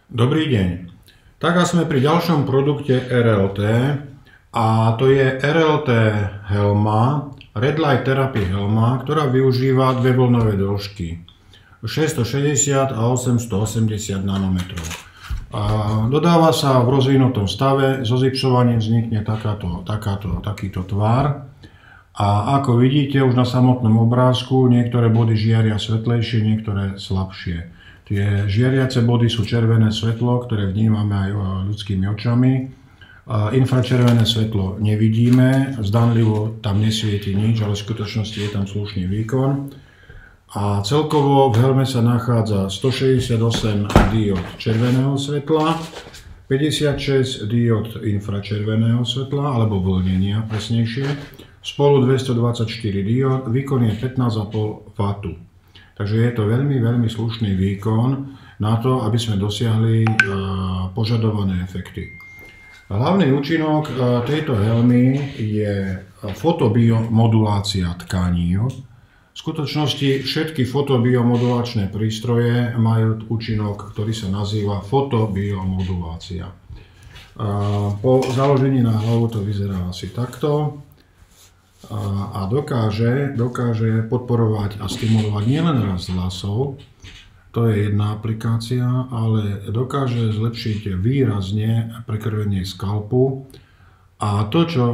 Dobrý deň. Tak a sme pri ďalšom produkte RLT a to je RLT helma, Red Light Therapy helma, ktorá využíva dve vlnové dĺžky 660 a 880 nanometrov. Dodáva sa v rozvinutom stave, so zipsovaním vznikne takýto tvar. A ako vidíte už na samotnom obrázku, niektoré body žiaria svetlejšie, niektoré slabšie. Tie žiariace body sú červené svetlo, ktoré vnímame aj ľudskými očami. Infračervené svetlo nevidíme, zdanlivo tam nesvieti nič, ale v skutočnosti je tam slušný výkon. A celkovo v helme sa nachádza 168 diód červeného svetla, 56 diód infračerveného svetla, alebo vlnenia presnejšie, spolu 224 diód, výkon je 15,5 W. Takže je to veľmi slušný výkon na to, aby sme dosiahli požadované efekty. Hlavný účinok tejto helmy je fotobiomodulácia tkaní. V skutočnosti všetky fotobiomodulačné prístroje majú účinok, ktorý sa nazýva fotobiomodulácia. Po založení na hlavu to vyzerá asi takto. A dokáže podporovať a stimulovať nielen rast vlasov, to je jedna aplikácia, ale dokáže zlepšiť výrazne prekrvenie skalpu. A to, čo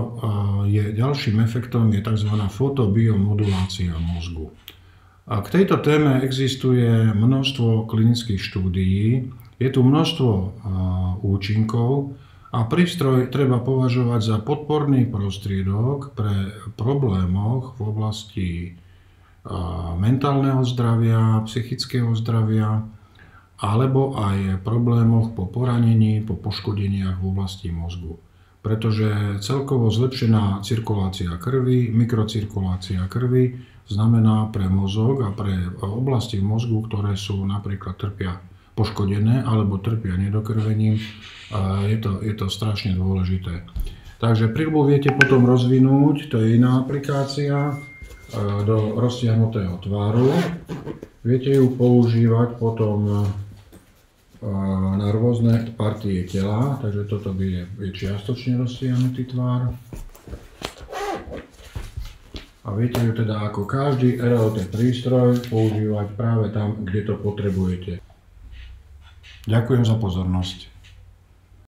je ďalším efektom, je tzv. Fotobiomodulácia mozgu. A k tejto téme existuje množstvo klinických štúdií, je tu množstvo účinkov, a prístroj treba považovať za podporný prostriedok pre problémoch v oblasti mentálneho zdravia, psychického zdravia, alebo aj problémoch po poranení, po poškodeniach v oblasti mozgu. Pretože celkovo zlepšená cirkulácia krvi, mikrocirkulácia krvi znamená pre mozog a pre oblasti mozgu, ktoré sú napríklad trpia poškodené alebo trpia nedokrvením, je to strašne dôležité. Takže prilbu viete potom rozvinúť, to je iná aplikácia, do roztiahnutého tvaru. Viete ju používať potom na rôzne partie tela, takže toto je čiastočne roztiahnutý tvar. A viete ju teda ako každý RLT prístroj používať práve tam, kde to potrebujete. Ďakujem za pozornosť.